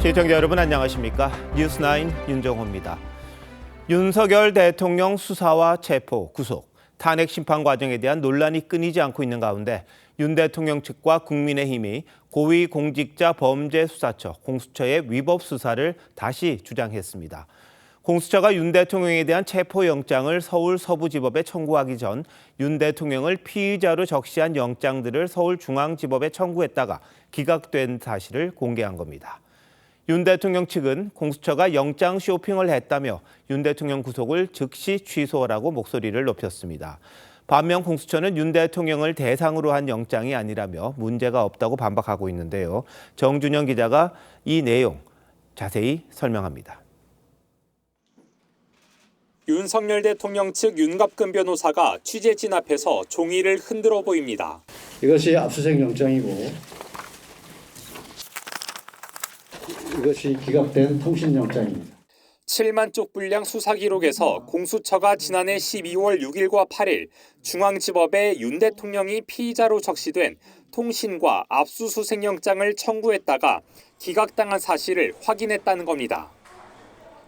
시청자 여러분 안녕하십니까? 뉴스9 윤정호입니다. 윤석열 대통령 수사와 체포, 구속, 탄핵 심판 과정에 대한 논란이 끊이지 않고 있는 가운데 윤 대통령 측과 국민의힘이 고위공직자범죄수사처 공수처의 위법 수사를 다시 주장했습니다. 공수처가 윤 대통령에 대한 체포영장을 서울 서부지법에 청구하기 전 윤 대통령을 피의자로 적시한 영장들을 서울중앙지법에 청구했다가 기각된 사실을 공개한 겁니다. 윤 대통령 측은 공수처가 영장 쇼핑을 했다며 윤 대통령 구속을 즉시 취소하라고 목소리를 높였습니다. 반면 공수처는 윤 대통령을 대상으로 한 영장이 아니라며 문제가 없다고 반박하고 있는데요. 정준영 기자가 이 내용 자세히 설명합니다. 윤석열 대통령 측 윤갑근 변호사가 취재진 앞에서 종이를 흔들어 보입니다. 이것이 압수수색 영장이고 이것이 기각된 통신영장입니다. 7만 쪽 분량 수사 기록에서 공수처가 지난해 12월 6일과 8일 중앙지법에 윤 대통령이 피의자로 적시된 통신과 압수수색 영장을 청구했다가 기각당한 사실을 확인했다는 겁니다.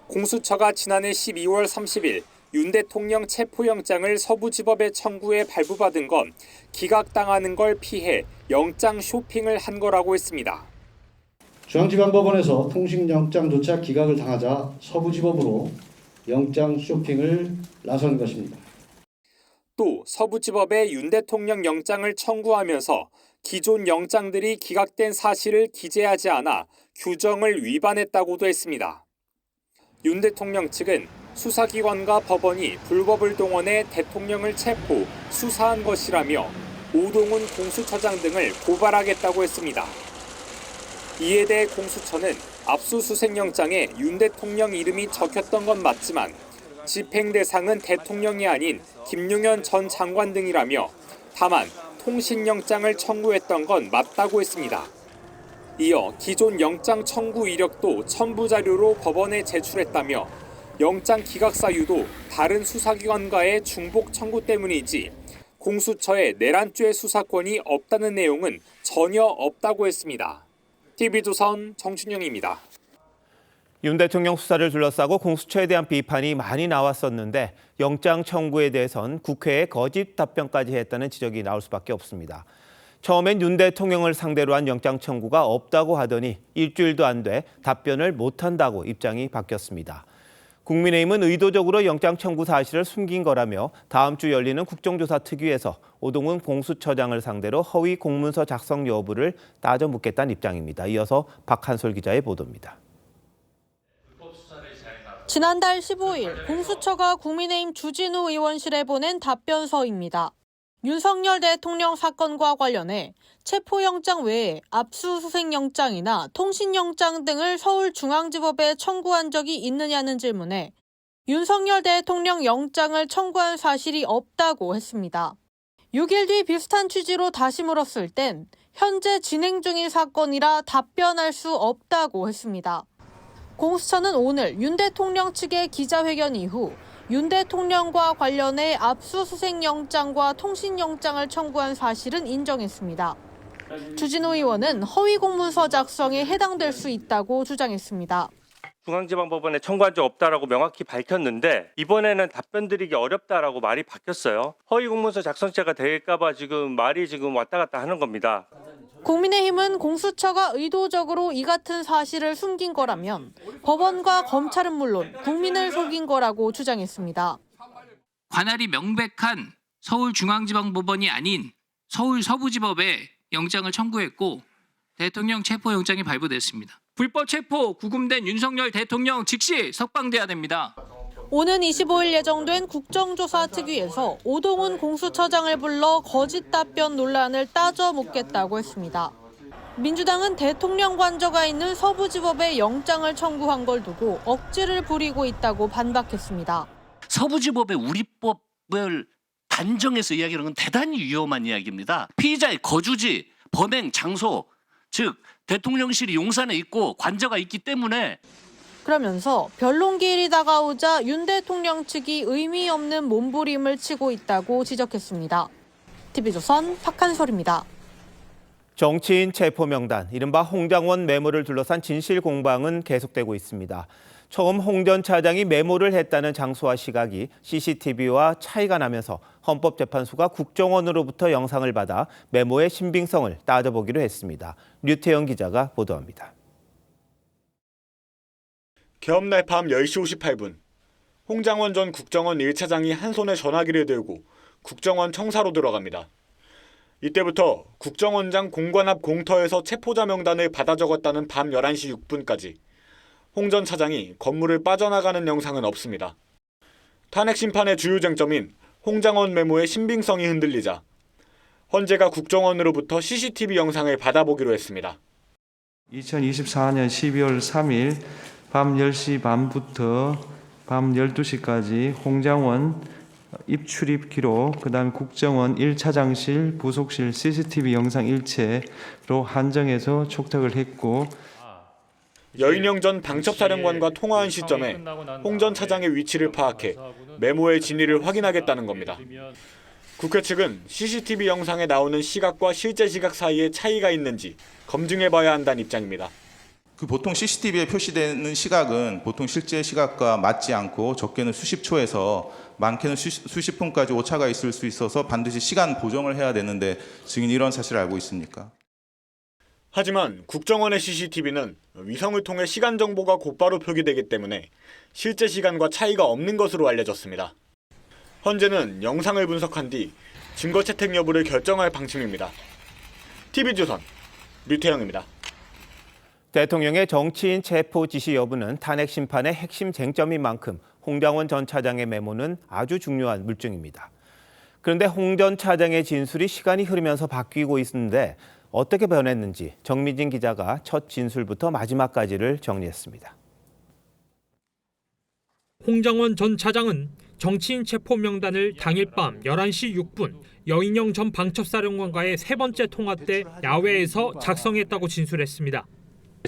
공수처가 지난해 12월 30일 윤 대통령 체포영장을 서부지법에 청구해 발부받은 건 기각당하는 걸 피해 영장 쇼핑을 한 거라고 했습니다. 중앙지방법원에서 통신영장조차 기각을 당하자 서부지법으로 영장 쇼핑을 나선 것입니다. 또 서부지법에 윤 대통령 영장을 청구하면서 기존 영장들이 기각된 사실을 기재하지 않아 규정을 위반했다고도 했습니다. 윤 대통령 측은 수사기관과 법원이 불법을 동원해 대통령을 체포, 수사한 것이라며 오동훈 공수처장 등을 고발하겠다고 했습니다. 이에 대해 공수처는 압수수색 영장에 윤 대통령 이름이 적혔던 건 맞지만 집행 대상은 대통령이 아닌 김용현 전 장관 등이라며 다만 통신영장을 청구했던 건 맞다고 했습니다. 이어 기존 영장 청구 이력도 첨부 자료로 법원에 제출했다며 영장 기각 사유도 다른 수사기관과의 중복 청구 때문이지 공수처의 내란죄 수사권이 없다는 내용은 전혀 없다고 했습니다. TV조선 정준영입니다. 윤 대통령 수사를 둘러싸고 공수처에 대한 비판이 많이 나왔었는데 영장 청구에 대해선 국회에 거짓 답변까지 했다는 지적이 나올 수밖에 없습니다. 처음엔 윤 대통령을 상대로 한 영장 청구가 없다고 하더니 일주일도 안 돼 답변을 못한다고 입장이 바뀌었습니다. 국민의힘은 의도적으로 영장 청구 사실을 숨긴 거라며 다음 주 열리는 국정조사 특위에서 오동훈 공수처장을 상대로 허위 공문서 작성 여부를 따져 묻겠다는 입장입니다. 이어서 박한솔 기자의 보도입니다. 지난달 15일 공수처가 국민의힘 주진우 의원실에 보낸 답변서입니다. 윤석열 대통령 사건과 관련해 체포영장 외에 압수수색영장이나 통신영장 등을 서울중앙지법에 청구한 적이 있느냐는 질문에 윤석열 대통령 영장을 청구한 사실이 없다고 했습니다. 6일 뒤 비슷한 취지로 다시 물었을 땐 현재 진행 중인 사건이라 답변할 수 없다고 했습니다. 공수처는 오늘 윤 대통령 측의 기자회견 이후 윤 대통령과 관련해 압수수색 영장과 통신영장을 청구한 사실은 인정했습니다. 주진우 의원은 허위 공문서 작성에 해당될 수 있다고 주장했습니다. 중앙지방법원에 청구한 적 없다라고 명확히 밝혔는데 이번에는 답변 드리기 어렵다라고 말이 바뀌었어요. 허위 공문서 작성죄가 될까 봐 지금 말이 왔다 갔다 하는 겁니다. 국민의힘은 공수처가 의도적으로 이 같은 사실을 숨긴 거라면 법원과 검찰은 물론 국민을 속인 거라고 주장했습니다. 관할이 명백한 서울중앙지방법원이 아닌 서울 서부지법에 영장을 청구했고 대통령 체포영장이 발부됐습니다. 불법 체포 구금된 윤석열 대통령 즉시 석방돼야 됩니다. 오는 25일 예정된 국정조사 특위에서 오동훈 공수처장을 불러 거짓 답변 논란을 따져 묻겠다고 했습니다. 민주당은 대통령 관저가 있는 서부지법에 영장을 청구한 걸 두고 억지를 부리고 있다고 반박했습니다. 서부지법의 우리법을 단정해서 이야기하는 건 대단히 위험한 이야기입니다. 피의자의 거주지, 범행 장소, 즉 대통령실이 용산에 있고 관저가 있기 때문에 그러면서 변론기일이 다가오자 윤 대통령 측이 의미 없는 몸부림을 치고 있다고 지적했습니다. TV조선 박한솔입니다. 정치인 체포 명단, 이른바 홍장원 메모를 둘러싼 진실 공방은 계속되고 있습니다. 처음 홍 전 차장이 메모를 했다는 장소와 시각이 CCTV와 차이가 나면서 헌법재판소가 국정원으로부터 영상을 받아 메모의 신빙성을 따져보기로 했습니다. 류태영 기자가 보도합니다. 개업날 밤 10시 58분, 홍장원 전 국정원 1차장이 한 손에 전화기를 들고 국정원 청사로 들어갑니다. 이때부터 국정원장 공관 앞 공터에서 체포자 명단을 받아 적었다는 밤 11시 6분까지 홍 전 차장이 건물을 빠져나가는 영상은 없습니다. 탄핵 심판의 주요 쟁점인 홍장원 메모의 신빙성이 흔들리자 헌재가 국정원으로부터 CCTV 영상을 받아보기로 했습니다. 2024년 12월 3일 밤 10시 반부터 밤 12시까지 홍장원 입출입 기록, 그다음 국정원 1차장실, 부속실 CCTV 영상 일체로 한정해서 촉탁을 했고, 여인영 전 방첩사령관과 통화한 시점에 홍 전 차장의 위치를 파악해 메모의 진위를 확인하겠다는 겁니다. 국회 측은 CCTV 영상에 나오는 시각과 실제 시각 사이에 차이가 있는지 검증해봐야 한다는 입장입니다. 보통 CCTV에 표시되는 시각은 보통 실제 시각과 맞지 않고 적게는 수십 초에서 많게는 수십 분까지 오차가 있을 수 있어서 반드시 시간 보정을 해야 되는데 증인이 이런 사실을 알고 있습니까? 하지만 국정원의 CCTV는 위성을 통해 시간 정보가 곧바로 표기되기 때문에 실제 시간과 차이가 없는 것으로 알려졌습니다. 헌재는 영상을 분석한 뒤 증거 채택 여부를 결정할 방침입니다. TV조선 류태영입니다. 대통령의 정치인 체포 지시 여부는 탄핵 심판의 핵심 쟁점인 만큼 홍장원 전 차장의 메모는 아주 중요한 물증입니다. 그런데 홍 전 차장의 진술이 시간이 흐르면서 바뀌고 있는데 어떻게 변했는지 정민진 기자가 첫 진술부터 마지막까지를 정리했습니다. 홍장원 전 차장은 정치인 체포 명단을 당일 밤 11시 6분 여인영 전 방첩사령관과의 세 번째 통화 때 야외에서 작성했다고 진술했습니다.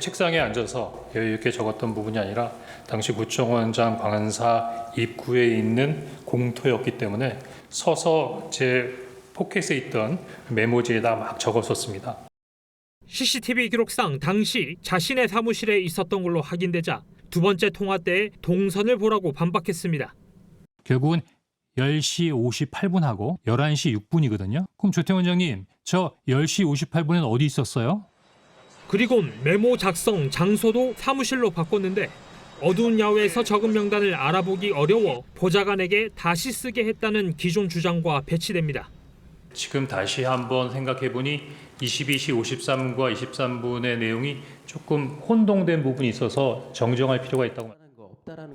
책상에 앉아서 여유 있게 적었던 부분이 아니라 당시 구청원장 관사 입구에 있는 공터였기 때문에 서서 제 포켓에 있던 메모지에다 막 적었었습니다. CCTV 기록상 당시 자신의 사무실에 있었던 걸로 확인되자 두 번째 통화 때 동선을 보라고 반박했습니다. 결국은 10시 58분하고 11시 6분이거든요. 그럼 조태원 원장님, 저 10시 58분엔 어디 있었어요? 그리고 메모 작성 장소도 사무실로 바꿨는데 어두운 야외에서 적은 명단을 알아보기 어려워 보좌관에게 다시 쓰게 했다는 기존 주장과 배치됩니다. 지금 다시 한번 생각해보니 22시 53분과 23분의 내용이 조금 혼동된 부분이 있어서 정정할 필요가 있다고.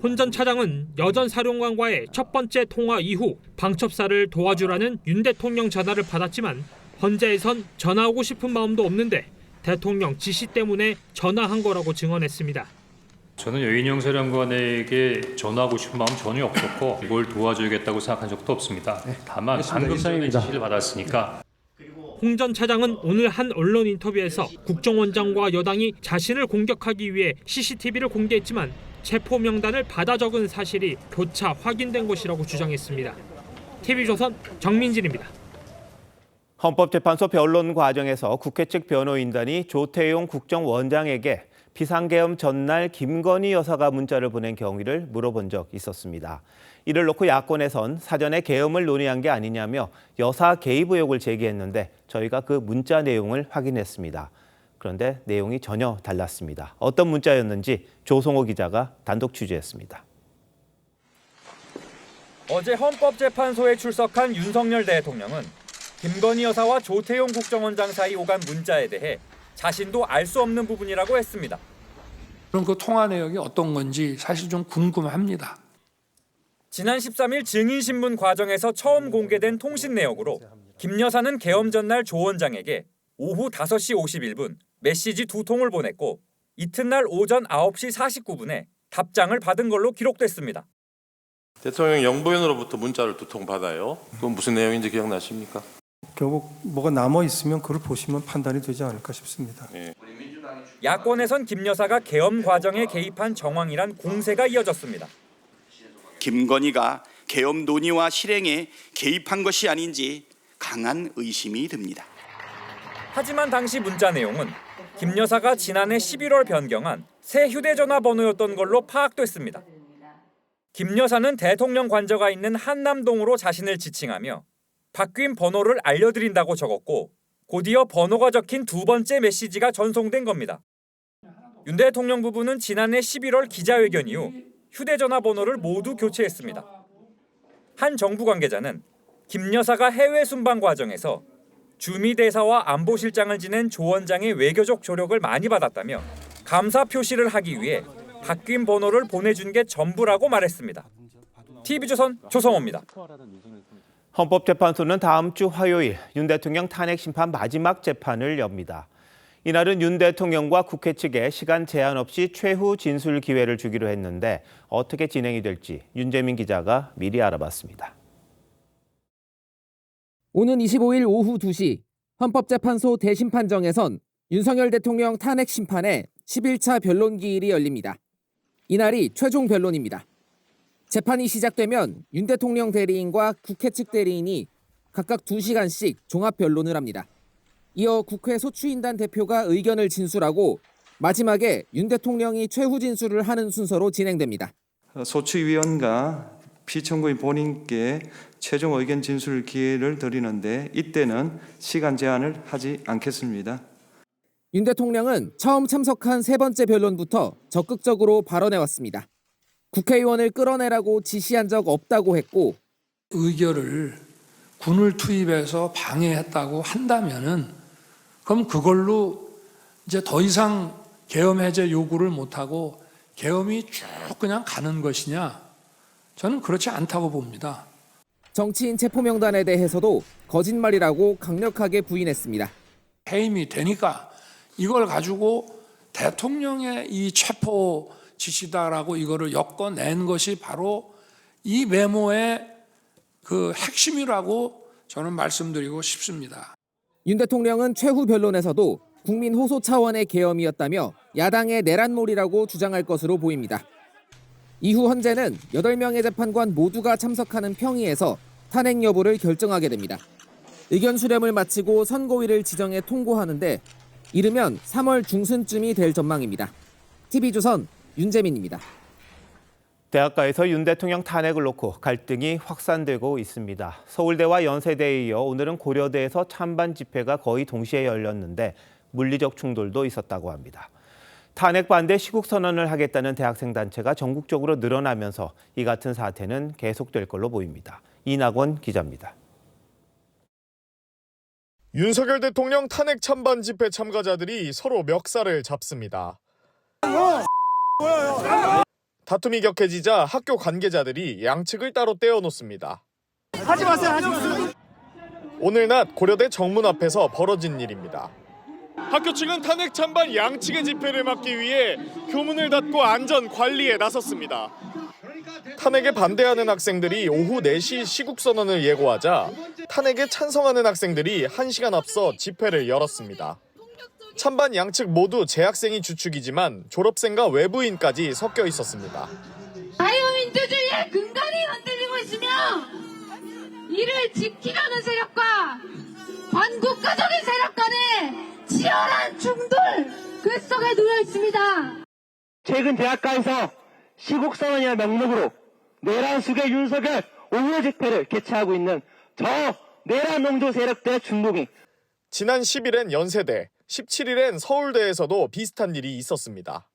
홍 전 차장은 여 전 사령관과의 첫 번째 통화 이후 방첩사를 도와주라는 윤 대통령 전화를 받았지만 헌재에선 전화하고 싶은 마음도 없는데 대통령 지시 때문에 전화한 거라고 증언했습니다. 저는 여인영 사령관에게 전화하고 싶은 마음 전혀 없었고 이걸 도와줘야겠다고 생각한 적도 없습니다. 다만 방금 전에 지시를 받았으니까. 홍 전 차장은 오늘 한 언론 인터뷰에서 국정원장과 여당이 자신을 공격하기 위해 CCTV를 공개했지만 체포 명단을 받아 적은 사실이 교차 확인된 것이라고 주장했습니다. TV조선 정민진입니다. 헌법재판소 변론 과정에서 국회 측 변호인단이 조태용 국정원장에게 비상계엄 전날 김건희 여사가 문자를 보낸 경위를 물어본 적 있었습니다. 이를 놓고 야권에선 사전에 계엄을 논의한 게 아니냐며 여사 개입 의혹을 제기했는데 저희가 그 문자 내용을 확인했습니다. 그런데 내용이 전혀 달랐습니다. 어떤 문자였는지 조성호 기자가 단독 취재했습니다. 어제 헌법재판소에 출석한 윤석열 대통령은 김건희 여사와 조태용 국정원장 사이 오간 문자에 대해 자신도 알 수 없는 부분이라고 했습니다. 그럼 그 통화 내용이 어떤 건지 사실 좀 궁금합니다. 지난 13일 증인신문 과정에서 처음 공개된 통신 내역으로 김 여사는 계엄 전날 조 원장에게 오후 5시 51분 메시지 2통을 보냈고 이튿날 오전 9시 49분에 답장을 받은 걸로 기록됐습니다. 대통령 영부인으로부터 문자를 2통 받아요. 그건 무슨 내용인지 기억나십니까? 결국 뭐가 남아 있으면 그걸 보시면 판단이 되지 않을까 싶습니다. 네. 야권에선 김 여사가 계엄 과정에 개입한 정황이란 공세가 이어졌습니다. 김건희가 계엄 논의와 실행에 개입한 것이 아닌지 강한 의심이 듭니다. 하지만 당시 문자 내용은 김 여사가 지난해 11월 변경한 새 휴대전화 번호였던 걸로 파악됐습니다. 김 여사는 대통령 관저가 있는 한남동으로 자신을 지칭하며 바뀐 번호를 알려드린다고 적었고 곧이어 번호가 적힌 두 번째 메시지가 전송된 겁니다. 윤 대통령 부부는 지난해 11월 기자회견 이후 휴대전화 번호를 모두 교체했습니다. 한 정부 관계자는 김 여사가 해외 순방 과정에서 주미대사와 안보실장을 지낸 조 원장의 외교적 조력을 많이 받았다며 감사 표시를 하기 위해 바뀐 번호를 보내준 게 전부라고 말했습니다. TV조선 조성호입니다. 헌법재판소는 다음 주 화요일 윤 대통령 탄핵 심판 마지막 재판을 엽니다. 이날은 윤 대통령과 국회 측에 시간 제한 없이 최후 진술 기회를 주기로 했는데 어떻게 진행이 될지 윤재민 기자가 미리 알아봤습니다. 오는 25일 오후 2시 헌법재판소 대심판정에선 윤석열 대통령 탄핵 심판의 11차 변론 기일이 열립니다. 이날이 최종 변론입니다. 재판이 시작되면 윤 대통령 대리인과 국회 측 대리인이 각각 2시간씩 종합 변론을 합니다. 이어 국회 소추인단 대표가 의견을 진술하고 마지막에 윤 대통령이 최후 진술을 하는 순서로 진행됩니다. 소추위원과 피청구인 본인께 최종 의견 진술 기회를 드리는데 이때는 시간 제한을 하지 않겠습니다. 윤 대통령은 처음 참석한 세 번째 변론부터 적극적으로 발언해왔습니다. 국회의원을 끌어내라고 지시한 적 없다고 했고 의결을 군을 투입해서 방해했다고 한다면은 그럼 그걸로 이제 더 이상 계엄 해제 요구를 못하고 계엄이 쭉 그냥 가는 것이냐? 저는 그렇지 않다고 봅니다. 정치인 체포 명단에 대해서도 거짓말이라고 강력하게 부인했습니다. 해임이 되니까 이걸 가지고 대통령의 이 체포 지시다라고 이거를 엮어낸 것이 바로 이 메모의 그 핵심이라고 저는 말씀드리고 싶습니다. 윤 대통령은 최후 변론에서도 국민 호소 차원의 계엄이었다며 야당의 내란몰이라고 주장할 것으로 보입니다. 이후 헌재는 8명의 재판관 모두가 참석하는 평의에서 탄핵 여부를 결정하게 됩니다. 의견 수렴을 마치고 선고일을 지정해 통고하는데 이르면 3월 중순쯤이 될 전망입니다. TV조선 윤재민입니다. 대학가에서 윤 대통령 탄핵을 놓고 갈등이 확산되고 있습니다. 서울대와 연세대에 이어 오늘은 고려대에서 찬반 집회가 거의 동시에 열렸는데 물리적 충돌도 있었다고 합니다. 탄핵 반대 시국 선언을 하겠다는 대학생 단체가 전국적으로 늘어나면서 이 같은 사태는 계속될 걸로 보입니다. 이낙원 기자입니다. 윤석열 대통령 탄핵 찬반 집회 참가자들이 서로 멱살을 잡습니다. 다툼이 격해지자 학교 관계자들이 양측을 따로 떼어놓습니다. 하지 마세요, 하지 마세요. 오늘 낮 고려대 정문 앞에서 벌어진 일입니다. 학교 측은 탄핵 찬반 양측의 집회를 막기 위해 교문을 닫고 안전 관리에 나섰습니다. 탄핵에 반대하는 학생들이 오후 4시 시국선언을 예고하자 탄핵에 찬성하는 학생들이 1시간 앞서 집회를 열었습니다. 찬반 양측 모두 재학생이 주축이지만 졸업생과 외부인까지 섞여 있었습니다. 자유민주주의의 근간이 흔들리고 있으며 이를 지키려는 세력과 반국가적인 세력 간의 치열한 충돌 그 속에 놓여 있습니다. 최근 대학가에서 시국선언이라는 명목으로 내란 수계 윤석열 옹호 집회를 개최하고 있는 저 내란 농조 세력들의 준동이 지난 10일엔 연세대, 17일엔 서울대에서도 비슷한 일이 있었습니다.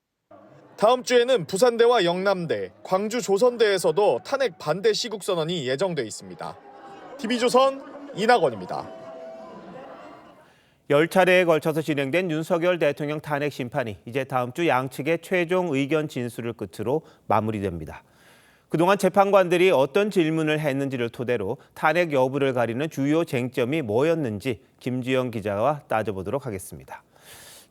다음 주에는 부산대와 영남대, 광주 조선대에서도 탄핵 반대 시국선언이 예정돼 있습니다. TV조선 이낙원입니다. 10차례에 걸쳐서 진행된 윤석열 대통령 탄핵 심판이 이제 다음 주 양측의 최종 의견 진술을 끝으로 마무리됩니다. 그동안 재판관들이 어떤 질문을 했는지를 토대로 탄핵 여부를 가리는 주요 쟁점이 뭐였는지 김주영 기자와 따져보도록 하겠습니다.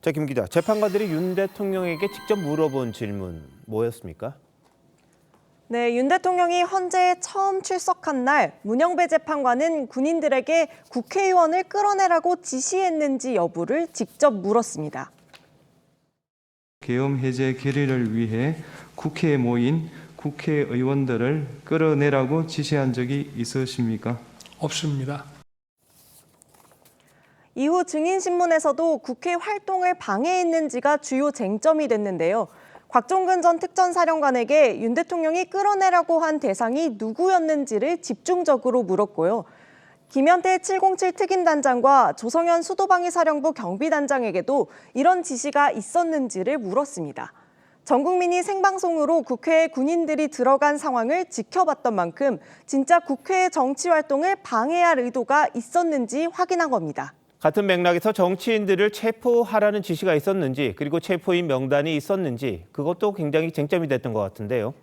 자, 김 기자, 재판관들이 윤 대통령에게 직접 물어본 질문 뭐였습니까? 네, 윤 대통령이 헌재에 처음 출석한 날 문영배 재판관은 군인들에게 국회의원을 끌어내라고 지시했는지 여부를 직접 물었습니다. 계엄 해제 결의를 위해 국회에 모인 국회의원들을 끌어내라고 지시한 적이 있으십니까? 없습니다. 이후 증인신문에서도 국회 활동을 방해했는지가 주요 쟁점이 됐는데요. 곽종근 전 특전사령관에게 윤 대통령이 끌어내라고 한 대상이 누구였는지를 집중적으로 물었고요. 김현태 707 특임단장과 조성현 수도방위사령부 경비단장에게도 이런 지시가 있었는지를 물었습니다. 전 국민이 생방송으로 국회에 군인들이 들어간 상황을 지켜봤던 만큼 진짜 국회의 정치 활동을 방해할 의도가 있었는지 확인한 겁니다. 같은 맥락에서 정치인들을 체포하라는 지시가 있었는지, 그리고 체포인 명단이 있었는지, 그것도 굉장히 쟁점이 됐던 것 같은데요.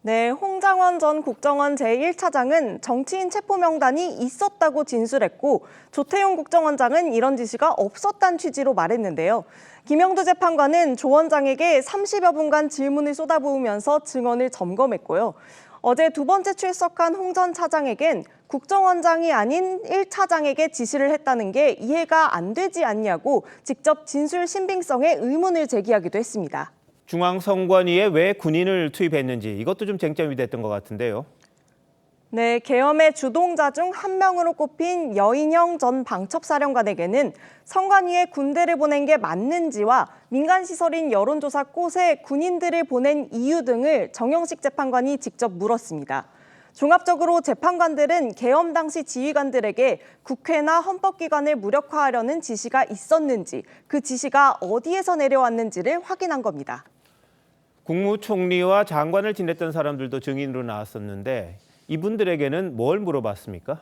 네, 홍장원 전 국정원 제1차장은 정치인 체포 명단이 있었다고 진술했고, 조태용 국정원장은 이런 지시가 없었다는 취지로 말했는데요. 김영두 재판관은 조 원장에게 30여 분간 질문을 쏟아부으면서 증언을 점검했고요. 어제 두 번째 출석한 홍 전 차장에겐 국정원장이 아닌 1차장에게 지시를 했다는 게 이해가 안 되지 않냐고 직접 진술 신빙성에 의문을 제기하기도 했습니다. 중앙선관위에 왜 군인을 투입했는지, 이것도 좀 쟁점이 됐던 것 같은데요. 네, 계엄의 주동자 중 한 명으로 꼽힌 여인형 전 방첩사령관에게는 선관위에 군대를 보낸 게 맞는지와 민간시설인 여론조사 꽃에 군인들을 보낸 이유 등을 정영식 재판관이 직접 물었습니다. 종합적으로 재판관들은 계엄 당시 지휘관들에게 국회나 헌법기관을 무력화하려는 지시가 있었는지, 그 지시가 어디에서 내려왔는지를 확인한 겁니다. 국무총리와 장관을 지냈던 사람들도 증인으로 나왔었는데 이분들에게는 뭘 물어봤습니까?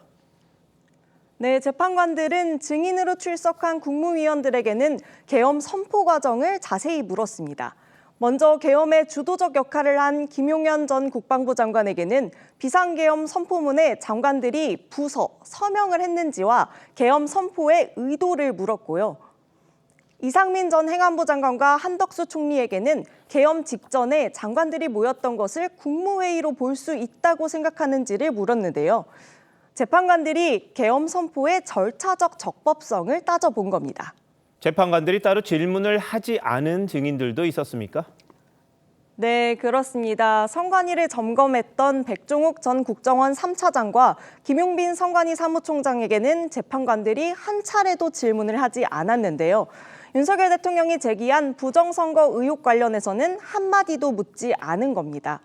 네, 재판관들은 증인으로 출석한 국무위원들에게는 계엄 선포 과정을 자세히 물었습니다. 먼저 계엄의 주도적 역할을 한 김용현 전 국방부 장관에게는 비상계엄 선포문에 장관들이 부서, 서명을 했는지와 계엄 선포의 의도를 물었고요. 이상민 전 행안부 장관과 한덕수 총리에게는 계엄 직전에 장관들이 모였던 것을 국무회의로 볼 수 있다고 생각하는지를 물었는데요. 재판관들이 계엄 선포의 절차적 적법성을 따져본 겁니다. 재판관들이 따로 질문을 하지 않은 증인들도 있었습니까? 네, 그렇습니다. 선관위를 점검했던 백종욱 전 국정원 3차장과 김용빈 선관위 사무총장에게는 재판관들이 한 차례도 질문을 하지 않았는데요. 윤석열 대통령이 제기한 부정선거 의혹 관련해서는 한마디도 묻지 않은 겁니다.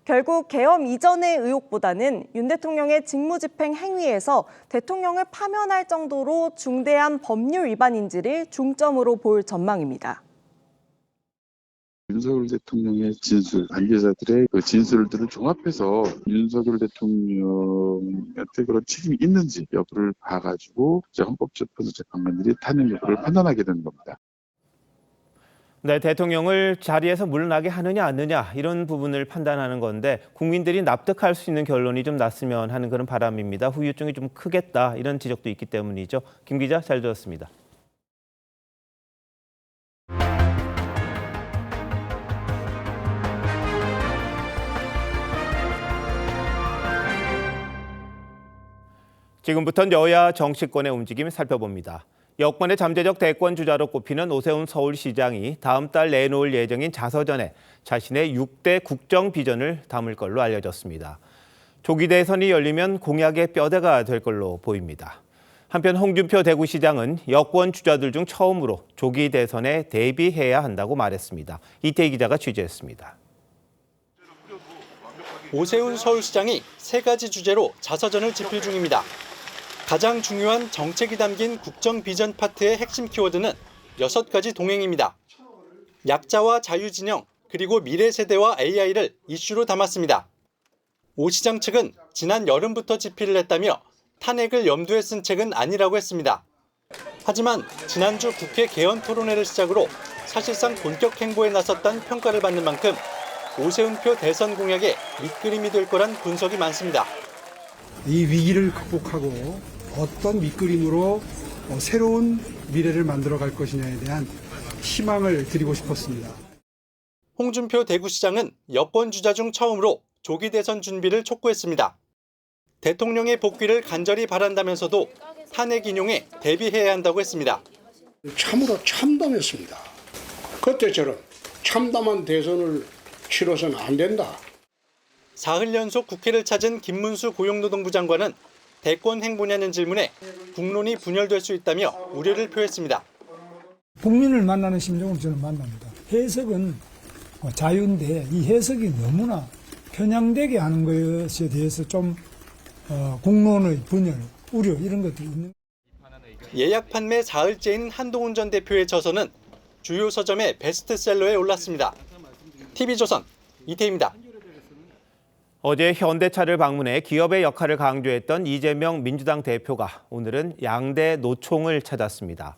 결국 계엄 이전의 의혹보다는 윤 대통령의 직무집행 행위에서 대통령을 파면할 정도로 중대한 법률 위반인지를 중점으로 볼 전망입니다. 윤석열 대통령의 진술, 관계자들의 그 진술들을 종합해서 윤석열 대통령한테 그런 책임이 있는지 여부를 봐가지고 헌법재판소 재판관들이 탄핵 여부를 판단하게 되는 겁니다. 네, 대통령을 자리에서 물러나게 하느냐 안 하느냐 이런 부분을 판단하는 건데 국민들이 납득할 수 있는 결론이 좀 났으면 하는 그런 바람입니다. 후유증이 좀 크겠다 이런 지적도 있기 때문이죠. 김 기자 잘 들었습니다. 지금부터는 여야 정치권의 움직임 살펴봅니다. 여권의 잠재적 대권 주자로 꼽히는 오세훈 서울시장이 다음 달 내놓을 예정인 자서전에 자신의 6대 국정 비전을 담을 걸로 알려졌습니다. 조기 대선이 열리면 공약의 뼈대가 될 걸로 보입니다. 한편 홍준표 대구시장은 여권 주자들 중 처음으로 조기 대선에 대비해야 한다고 말했습니다. 이태희 기자가 취재했습니다. 오세훈 서울시장이 3가지 주제로 자서전을 집필 중입니다. 가장 중요한 정책이 담긴 국정 비전 파트의 핵심 키워드는 6가지 동행입니다. 약자와 자유진영, 그리고 미래 세대와 AI를 이슈로 담았습니다. 오 시장 측은 지난 여름부터 집필을 했다며 탄핵을 염두에 쓴 책은 아니라고 했습니다. 하지만 지난주 국회 개헌 토론회를 시작으로 사실상 본격 행보에 나섰다는 평가를 받는 만큼 오세훈표 대선 공약의 밑그림이 될 거란 분석이 많습니다. 이 위기를 극복하고 어떤 밑그림으로 새로운 미래를 만들어갈 것이냐에 대한 희망을 드리고 싶었습니다. 홍준표 대구시장은 여권 주자 중 처음으로 조기 대선 준비를 촉구했습니다. 대통령의 복귀를 간절히 바란다면서도 탄핵 인용에 대비해야 한다고 했습니다. 참으로 참담했습니다. 그때처럼 참담한 대선을 치러서는 안 된다. 사흘 연속 국회를 찾은 김문수 고용노동부 장관은 대권 행보냐는 질문에 국론이 분열될 수 있다며 우려를 표했습니다. 국민을 만나는 심정으로 저는 만납니다. 해석은 자유인데 이 해석이 너무나 편향되게 하는 것에 대해서 좀 국론의 분열, 우려 이런 것들이 있는. 예약 판매 사흘째인 한동훈 전 대표의 저서는 주요 서점의 베스트셀러에 올랐습니다. TV조선 이태희입니다. 어제 현대차를 방문해 기업의 역할을 강조했던 이재명 민주당 대표가 오늘은 양대 노총을 찾았습니다.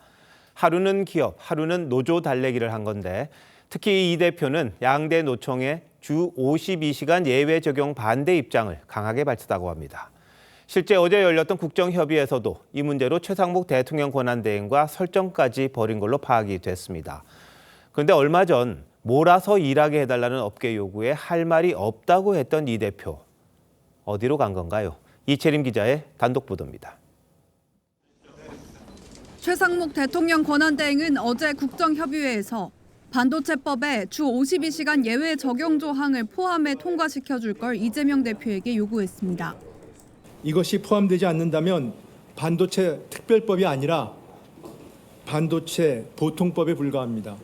하루는 기업, 하루는 노조 달래기를 한 건데 특히 이 대표는 양대 노총의 주 52시간 예외 적용 반대 입장을 강하게 밝혔다고 합니다. 실제 어제 열렸던 국정협의에서도 이 문제로 최상목 대통령 권한대행과 설정까지 벌인 걸로 파악이 됐습니다. 그런데 얼마 전 몰아서 일하게 해달라는 업계 요구에 할 말이 없다고 했던 이 대표. 어디로 간 건가요? 이채림 기자의 단독 보도입니다. 최상목 대통령 권한대행은 어제 국정협의회에서 반도체법에 주 52시간 예외 적용 조항을 포함해 통과시켜줄 걸 이재명 대표에게 요구했습니다. 이것이 포함되지 않는다면 반도체 특별법이 아니라 반도체 보통법에 불과합니다.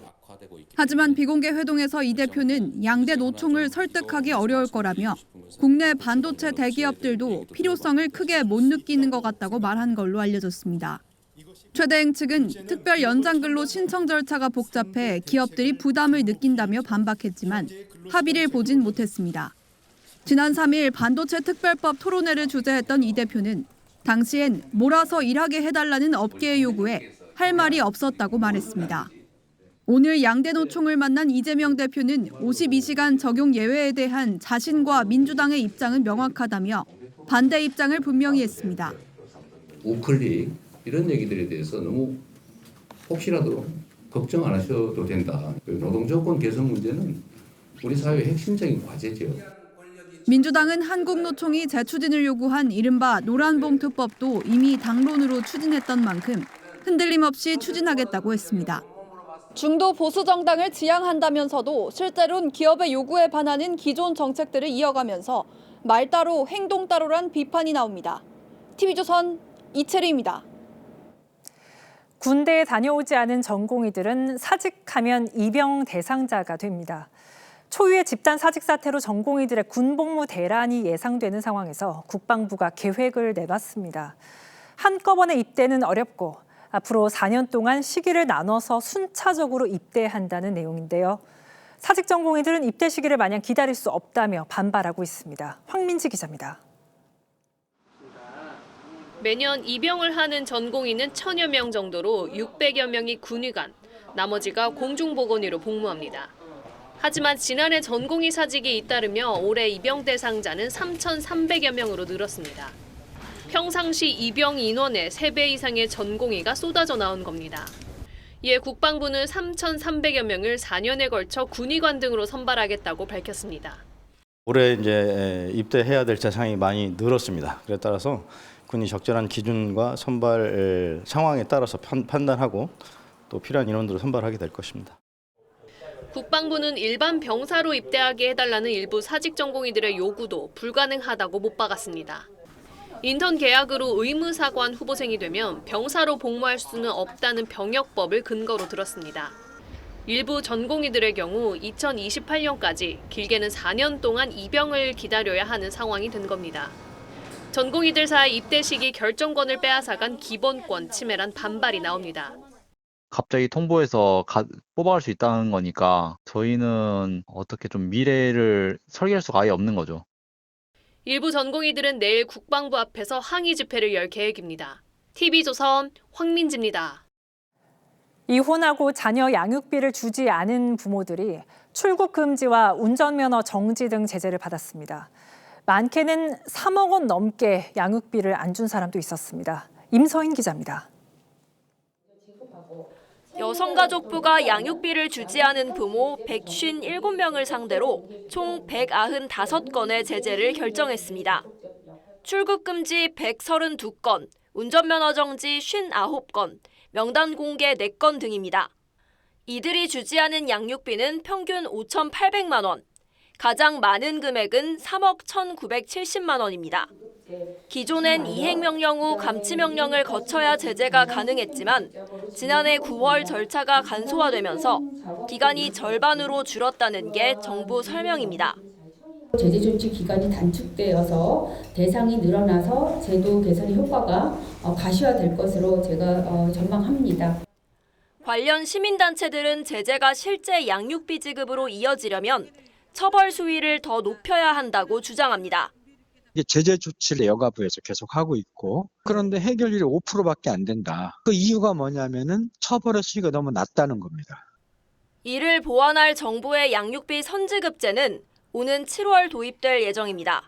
하지만 비공개 회동에서 이 대표는 양대 노총을 설득하기 어려울 거라며 국내 반도체 대기업들도 필요성을 크게 못 느끼는 것 같다고 말한 걸로 알려졌습니다. 최 대행 측은 특별 연장근로 신청 절차가 복잡해 기업들이 부담을 느낀다며 반박했지만 합의를 보진 못했습니다. 지난 3일 반도체 특별법 토론회를 주재했던 이 대표는 당시엔 몰아서 일하게 해달라는 업계의 요구에 할 말이 없었다고 말했습니다. 오늘 양대 노총을 만난 이재명 대표는 52시간 적용 예외에 대한 자신과 민주당의 입장은 명확하다며 반대 입장을 분명히 했습니다. 우클릭 이런 얘기들에 대해서 너무 혹시라도 걱정 안 하셔도 된다. 노동조건 개선 문제는 우리 사회의 핵심적인 과제죠. 민주당은 한국노총이 재추진을 요구한 이른바 노란봉투법도 이미 당론으로 추진했던 만큼 흔들림 없이 추진하겠다고 했습니다. 중도 보수 정당을 지향한다면서도 실제로는 기업의 요구에 반하는 기존 정책들을 이어가면서 말 따로 행동 따로란 비판이 나옵니다. TV조선 이채리입니다. 군대에 다녀오지 않은 전공의들은 사직하면 입영 대상자가 됩니다. 초유의 집단 사직 사태로 전공의들의 군복무 대란이 예상되는 상황에서 국방부가 계획을 내봤습니다. 한꺼번에 입대는 어렵고 앞으로 4년 동안 시기를 나눠서 순차적으로 입대한다는 내용인데요. 사직 전공의들은 입대 시기를 마냥 기다릴 수 없다며 반발하고 있습니다. 황민지 기자입니다. 매년 입영을 하는 전공의는 1000여 명 정도로 600여 명이 군의관, 나머지가 공중보건의로 복무합니다. 하지만 지난해 전공의 사직이 잇따르며 올해 입영 대상자는 3,300여 명으로 늘었습니다. 평상시 입영 인원의 3배 이상의 전공의가 쏟아져 나온 겁니다. 이에 국방부는 3,300여 명을 4년에 걸쳐 군의관 등으로 선발하겠다고 밝혔습니다. 올해 이제 입대해야 될 대상이 많이 늘었습니다. 그에 따라서 군이 적절한 기준과 선발 상황에 따라서 판단하고 또 필요한 인원들을 선발하게 될 것입니다. 국방부는 일반 병사로 입대하게 해달라는 일부 사직 전공의들의 요구도 불가능하다고 못 박았습니다. 인턴 계약으로 의무사관 후보생이 되면 병사로 복무할 수는 없다는 병역법을 근거로 들었습니다. 일부 전공의들의 경우 2028년까지 길게는 4년 동안 입영을 기다려야 하는 상황이 된 겁니다. 전공의들 사이 입대 시기 결정권을 빼앗아간 기본권 침해란 반발이 나옵니다. 갑자기 통보해서 뽑아갈 수 있다는 거니까 저희는 어떻게 좀 미래를 설계할 수가 아예 없는 거죠. 일부 전공의들은 내일 국방부 앞에서 항의 집회를 열 계획입니다. TV조선 황민지입니다. 이혼하고 자녀 양육비를 주지 않은 부모들이 출국 금지와 운전면허 정지 등 제재를 받았습니다. 많게는 3억 원 넘게 양육비를 안 준 사람도 있었습니다. 임서인 기자입니다. 여성가족부가 양육비를 주지 않은 부모 157명을 상대로 총 195건의 제재를 결정했습니다. 출국 금지 132건, 운전면허 정지 59건, 명단 공개 4건 등입니다. 이들이 주지 않은 양육비는 평균 5,800만 원, 가장 많은 금액은 3억 1,970만 원입니다. 기존엔 이행명령 후 감치명령을 거쳐야 제재가 가능했지만 지난해 9월 절차가 간소화되면서 기간이 절반으로 줄었다는 게 정부 설명입니다. 제재 조치 기간이 단축되어서 대상이 늘어나서 제도 개선의 효과가 가시화될 것으로 제가 전망합니다. 관련 시민단체들은 제재가 실제 양육비 지급으로 이어지려면 처벌 수위를 더 높여야 한다고 주장합니다. 제재 조치를 여가부에서 계속 하고 있고 그런데 해결률이 5%밖에 안 된다. 그 이유가 뭐냐면은 처벌의 수위가 너무 낮다는 겁니다. 이를 보완할 정부의 양육비 선지급제는 오는 7월 도입될 예정입니다.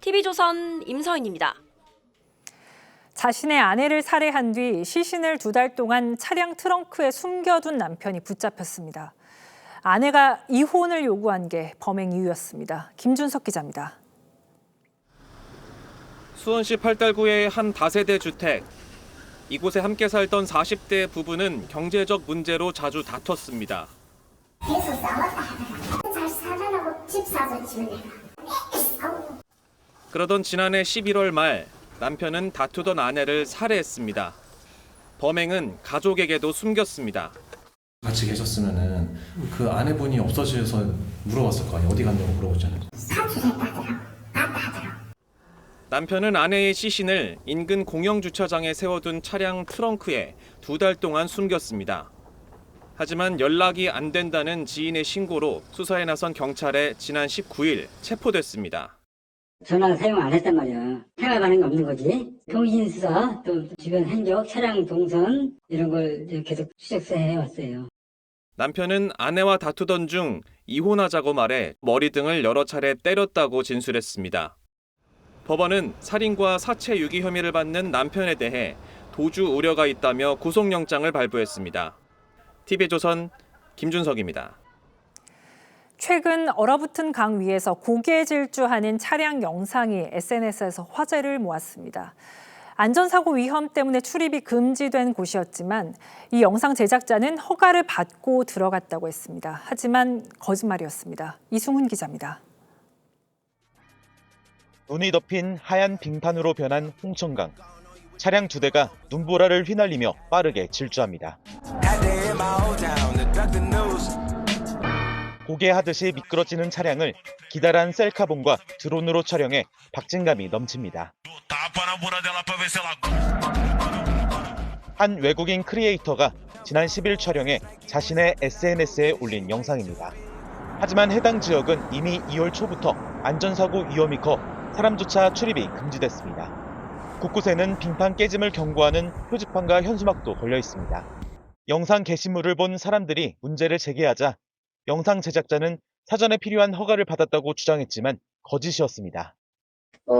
TV조선 임서인입니다. 자신의 아내를 살해한 뒤 시신을 2달 동안 차량 트렁크에 숨겨둔 남편이 붙잡혔습니다. 아내가 이혼을 요구한 게 범행 이유였습니다. 김준석 기자입니다. 수원시 팔달구의 한 다세대 주택. 이곳에 함께 살던 40대 부부는 경제적 문제로 자주 다퉜습니다. 계속 싸웠다 하다가 잘 살아라고 집 사서 지으려고. 그러던 지난해 11월 말 남편은 다투던 아내를 살해했습니다. 범행은 가족에게도 숨겼습니다. 같이 계셨으면은 그 아내분이 없어져서 물어봤을 거 아니에요. 어디 갔냐고 물어보잖아요. 남편은 아내의 시신을 인근 공영주차장에 세워둔 차량 트렁크에 2달 동안 숨겼습니다. 하지만 연락이 안 된다는 지인의 신고로 수사에 나선 경찰에 지난 19일 체포됐습니다. 전화를 사용 안 했단 말이야. 생활 반응이 없는 거지. 동신수사, 또 주변 행적, 차량 동선 이런 걸 계속 추적 수사해 왔어요. 남편은 아내와 다투던 중 이혼하자고 말해 머리 등을 여러 차례 때렸다고 진술했습니다. 법원은 살인과 사체 유기 혐의를 받는 남편에 대해 도주 우려가 있다며 구속영장을 발부했습니다. TV조선 김준석입니다. 최근 얼어붙은 강 위에서 고개 질주하는 차량 영상이 SNS에서 화제를 모았습니다. 안전사고 위험 때문에 출입이 금지된 곳이었지만 이 영상 제작자는 허가를 받고 들어갔다고 했습니다. 하지만 거짓말이었습니다. 이승훈 기자입니다. 눈이 덮인 하얀 빙판으로 변한 홍천강. 차량 2대가 눈보라를 휘날리며 빠르게 질주합니다. 고개하듯이 미끄러지는 차량을 기다란 셀카봉과 드론으로 촬영해 박진감이 넘칩니다. 한 외국인 크리에이터가 지난 10일 촬영해 자신의 SNS에 올린 영상입니다. 하지만 해당 지역은 이미 2월 초부터 안전사고 위험이 커 사람조차 출입이 금지됐습니다. 곳곳에는 빙판 깨짐을 경고하는 표지판과 현수막도 걸려 있습니다. 영상 게시물을 본 사람들이 문제를 제기하자 영상 제작자는 사전에 필요한 허가를 받았다고 주장했지만 거짓이었습니다.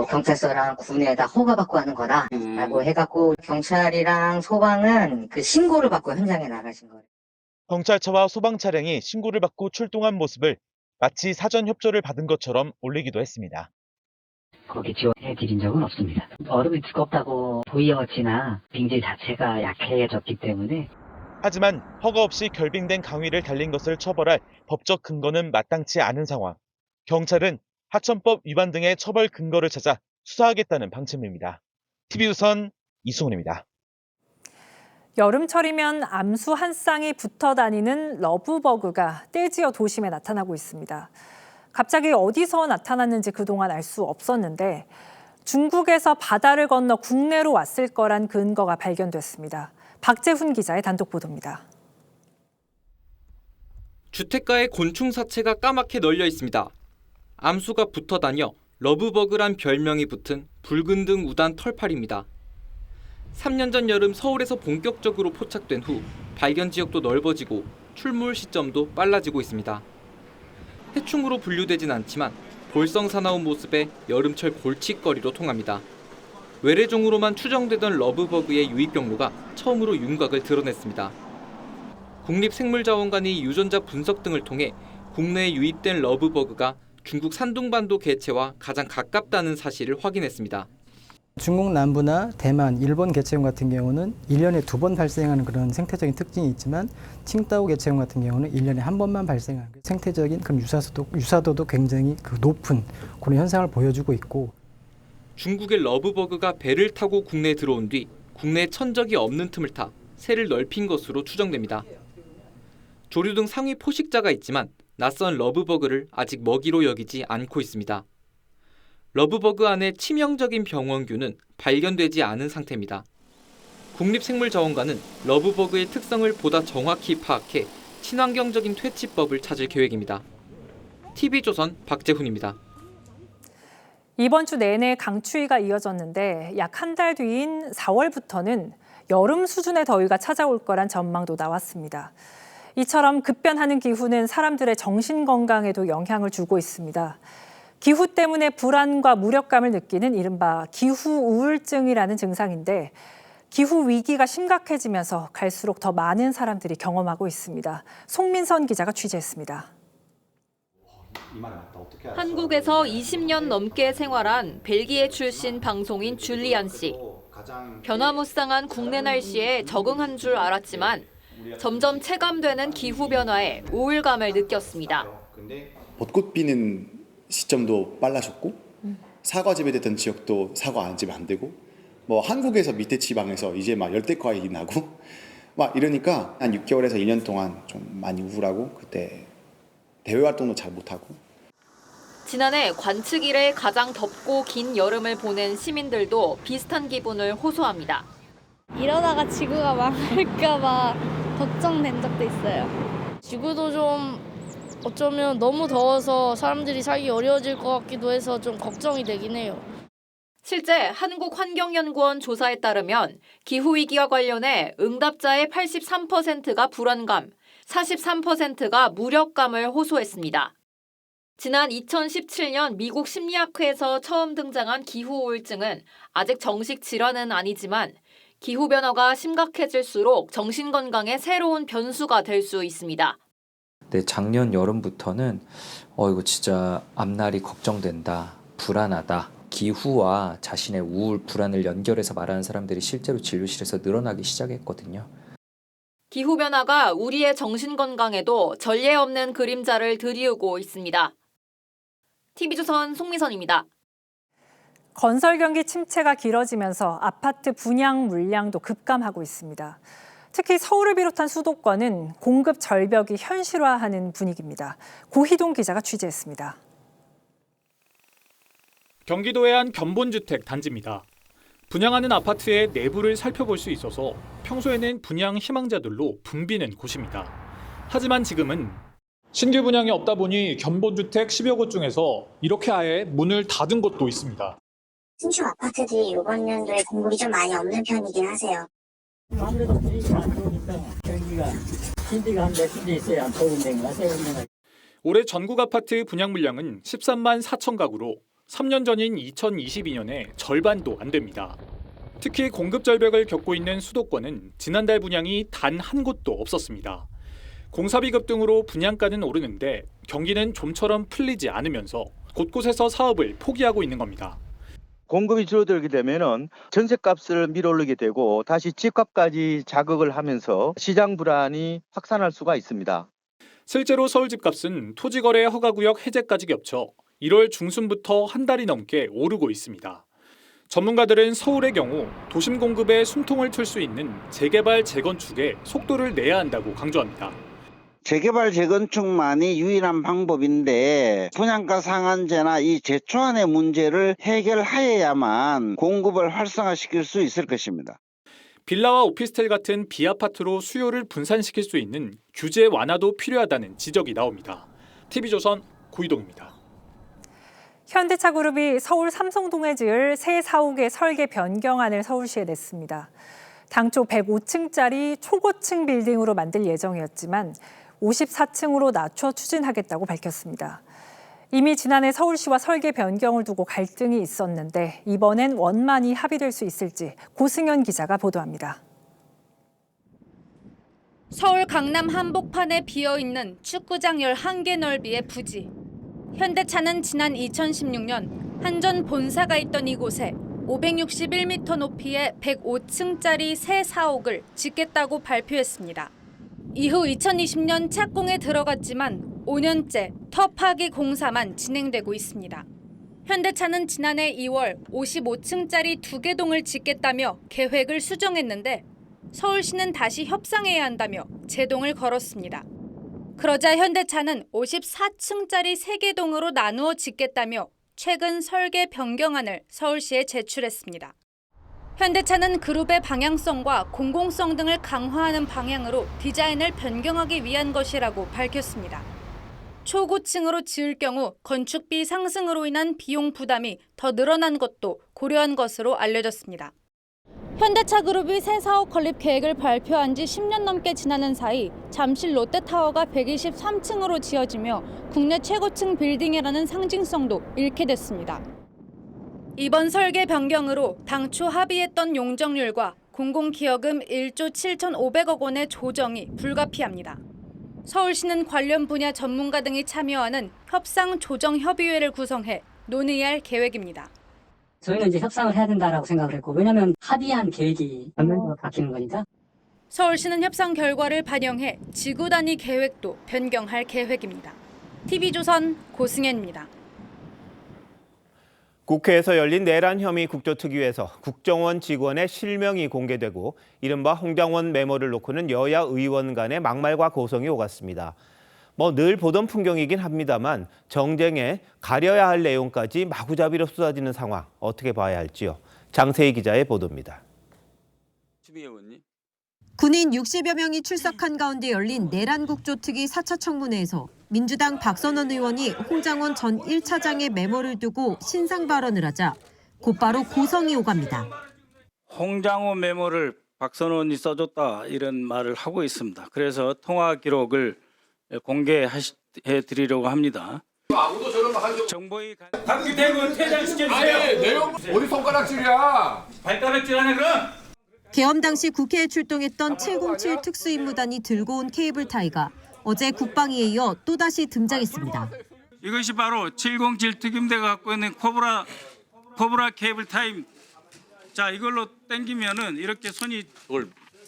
경찰서랑 군에 다 허가받고 하는 거다라고 해갖고 경찰이랑 소방은 그 신고를 받고 현장에 나가신 거예요. 경찰차와 소방 차량이 신고를 받고 출동한 모습을 마치 사전 협조를 받은 것처럼 올리기도 했습니다. 거기 지원해 드린 적은 없습니다. 얼음이 두껍다고 도이어치나 빙질 자체가 약해졌기 때문에. 하지만 허가 없이 결빙된 강위를 달린 것을 처벌할 법적 근거는 마땅치 않은 상황. 경찰은 하천법 위반 등의 처벌 근거를 찾아 수사하겠다는 방침입니다. TV조선 이승훈입니다. 여름철이면 암수 한 쌍이 붙어 다니는 러브버그가 떼지어 도심에 나타나고 있습니다. 갑자기 어디서 나타났는지 그동안 알 수 없었는데 중국에서 바다를 건너 국내로 왔을 거란 근거가 발견됐습니다. 박재훈 기자의 단독 보도입니다. 주택가에 곤충 사체가 까맣게 널려 있습니다. 암수가 붙어 다녀 러브버그란 별명이 붙은 붉은 등 우단 털파리입니다. 3년 전 여름 서울에서 본격적으로 포착된 후 발견 지역도 넓어지고 출몰 시점도 빨라지고 있습니다. 해충으로 분류되진 않지만 볼성 사나운 모습에 여름철 골칫거리로 통합니다. 외래종으로만 추정되던 러브버그의 유입 경로가 처음으로 윤곽을 드러냈습니다. 국립생물자원관이 유전자 분석 등을 통해 국내에 유입된 러브버그가 중국 산둥반도 개체와 가장 가깝다는 사실을 확인했습니다. 중국 남부나 대만, 일본 개체용 같은 경우는 1년에 2번 발생하는 그런 생태적인 특징이 있지만 칭따오 개체용 같은 경우는 1년에 1번만 발생하는 생태적인 그런 유사도도 굉장히 높은 그런 현상을 보여주고 있고 중국의 러브버그가 배를 타고 국내에 들어온 뒤 국내에 천적이 없는 틈을 타 새를 넓힌 것으로 추정됩니다. 조류 등 상위 포식자가 있지만 낯선 러브버그를 아직 먹이로 여기지 않고 있습니다. 러브버그 안에 치명적인 병원균은 발견되지 않은 상태입니다. 국립생물자원관은 러브버그의 특성을 보다 정확히 파악해 친환경적인 퇴치법을 찾을 계획입니다. TV조선 박재훈입니다. 이번 주 내내 강추위가 이어졌는데 약 한 달 뒤인 4월부터는 여름 수준의 더위가 찾아올 거란 전망도 나왔습니다. 이처럼 급변하는 기후는 사람들의 정신 건강에도 영향을 주고 있습니다. 기후 때문에 불안과 무력감을 느끼는 이른바 기후 우울증이라는 증상인데 기후 위기가 심각해지면서 갈수록 더 많은 사람들이 경험하고 있습니다. 송민선 기자가 취재했습니다. 한국에서 20년 넘게 생활한 벨기에 출신 방송인 줄리안 씨. 변화무쌍한 국내 날씨에 적응한 줄 알았지만 점점 체감되는 기후 변화에 우울감을 느꼈습니다. 벚꽃 피는 시점도 빨라졌고 사과 재배됐던 지역도 사과 안 지면 안 되고 뭐 한국에서 밑에 지방에서 이제 막 열대과일이 나고 막 이러니까 한 6개월에서 1년 동안 좀 많이 우울하고 그때 대외 활동도 잘 못하고. 지난해 관측 이래 가장 덥고 긴 여름을 보낸 시민들도 비슷한 기분을 호소합니다. 이러다가 지구가 망할까 봐 걱정된 적도 있어요. 지구도 좀 어쩌면 너무 더워서 사람들이 살기 어려워질 것 같기도 해서 좀 걱정이 되긴 해요. 실제 한국환경연구원 조사에 따르면 기후위기와 관련해 응답자의 83%가 불안감, 43%가 무력감을 호소했습니다. 지난 2017년 미국 심리학회에서 처음 등장한 기후우울증은 아직 정식 질환은 아니지만 기후변화가 심각해질수록 정신건강에 새로운 변수가 될 수 있습니다. 네, 작년 여름부터는 이거 진짜 앞날이 걱정된다, 불안하다. 기후와 자신의 우울, 불안을 연결해서 말하는 사람들이 실제로 진료실에서 늘어나기 시작했거든요. 기후변화가 우리의 정신건강에도 전례 없는 그림자를 들이우고 있습니다. TV조선 송미선입니다. 건설 경기 침체가 길어지면서 아파트 분양 물량도 급감하고 있습니다. 특히 서울을 비롯한 수도권은 공급 절벽이 현실화하는 분위기입니다. 고희동 기자가 취재했습니다. 경기도의 한 견본주택 단지입니다. 분양하는 아파트의 내부를 살펴볼 수 있어서 평소에는 분양 희망자들로 붐비는 곳입니다. 하지만 지금은 신규 분양이 없다 보니 견본주택 10여 곳 중에서 이렇게 아예 문을 닫은 곳도 있습니다. 신축 아파트들이 이번 연도에 공급이 좀 많이 없는 편이긴 하세요. 아무래도 분위기가 안 좋으니까 경기가 신지가 한 몇 군데 있어야 좋은 데인가 세 군데가. 올해 전국 아파트 분양 물량은 13만 4천 가구로 3년 전인 2022년에 절반도 안 됩니다. 특히 공급 절벽을 겪고 있는 수도권은 지난달 분양이 단 한 곳도 없었습니다. 공사비급 등으로 분양가는 오르는데 경기는 좀처럼 풀리지 않으면서 곳곳에서 사업을 포기하고 있는 겁니다. 공급이 줄어들게 되면은 전셋값을 밀어올리게 되고 다시 집값까지 자극을 하면서 시장 불안이 확산할 수가 있습니다. 실제로 서울 집값은 토지거래 허가구역 해제까지 겹쳐 1월 중순부터 한 달이 넘게 오르고 있습니다. 전문가들은 서울의 경우 도심 공급에 숨통을 틀 수 있는 재개발, 재건축에 속도를 내야 한다고 강조합니다. 재개발, 재건축만이 유일한 방법인데 분양가 상한제나 이 재초안의 문제를 해결하여야만 공급을 활성화시킬 수 있을 것입니다. 빌라와 오피스텔 같은 비아파트로 수요를 분산시킬 수 있는 규제 완화도 필요하다는 지적이 나옵니다. TV조선 고희동입니다. 현대차그룹이 서울 삼성동에 지을 새 사옥의 설계 변경안을 서울시에 냈습니다. 당초 105층짜리 초고층 빌딩으로 만들 예정이었지만 54층으로 낮춰 추진하겠다고 밝혔습니다. 이미 지난해 서울시와 설계 변경을 두고 갈등이 있었는데 이번엔 원만히 합의될 수 있을지 고승현 기자가 보도합니다. 서울 강남 한복판에 비어있는 축구장 11개 넓이의 부지. 현대차는 지난 2016년 한전 본사가 있던 이곳에 561m 높이의 105층짜리 새 사옥을 짓겠다고 발표했습니다. 이후 2020년 착공에 들어갔지만 5년째 터 파기 공사만 진행되고 있습니다. 현대차는 지난해 2월 55층짜리 2개 동을 짓겠다며 계획을 수정했는데 서울시는 다시 협상해야 한다며 제동을 걸었습니다. 그러자 현대차는 54층짜리 3개 동으로 나누어 짓겠다며 최근 설계 변경안을 서울시에 제출했습니다. 현대차는 그룹의 방향성과 공공성 등을 강화하는 방향으로 디자인을 변경하기 위한 것이라고 밝혔습니다. 초고층으로 지을 경우 건축비 상승으로 인한 비용 부담이 더 늘어난 것도 고려한 것으로 알려졌습니다. 현대차 그룹이 새 사업 건립 계획을 발표한 지 10년 넘게 지나는 사이 잠실 롯데타워가 123층으로 지어지며 국내 최고층 빌딩이라는 상징성도 잃게 됐습니다. 이번 설계 변경으로 당초 합의했던 용적률과 공공기여금 1조 7,500억 원의 조정이 불가피합니다. 서울시는 관련 분야 전문가 등이 참여하는 협상조정협의회를 구성해 논의할 계획입니다. 저희는 이제 협상을 해야 된다라고 생각을 했고, 왜냐하면 합의한 계획이 전면적으로 바뀌는 거니까. 서울시는 협상 결과를 반영해 지구 단위 계획도 변경할 계획입니다. TV조선 고승현입니다. 국회에서 열린 내란 혐의 국조특위에서 국정원 직원의 실명이 공개되고 이른바 홍장원 메모를 놓고는 여야 의원 간의 막말과 고성이 오갔습니다. 늘 보던 풍경이긴 합니다만 정쟁에 가려야 할 내용까지 마구잡이로 쏟아지는 상황 어떻게 봐야 할지요. 장세희 기자의 보도입니다. 군인 60여 명이 출석한 가운데 열린 내란 국조특위 4차 청문회에서 민주당 박선원 의원이 홍장원 전 1차장의 메모를 두고 신상 발언을 하자 곧바로 고성이 오갑니다. 홍장원 메모를 박선원이 써줬다 이런 말을 하고 있습니다. 그래서 통화 기록을 공개해 드리려고 합니다. 아무도 저런 거 한 적. 정보위 박규태군 퇴장시켜주세요. 아니 내용 어디 손가락질이야? 발가락질하네 그럼. 계엄 당시 국회에 출동했던 707 특수임무단이 들고 온 케이블 타이가 어제 국방위에 이어 또다시 등장했습니다. 이것이 바로 707 특임대가 갖고 있는 코브라 케이블 타임. 자, 이걸로 당기면은 이렇게 손이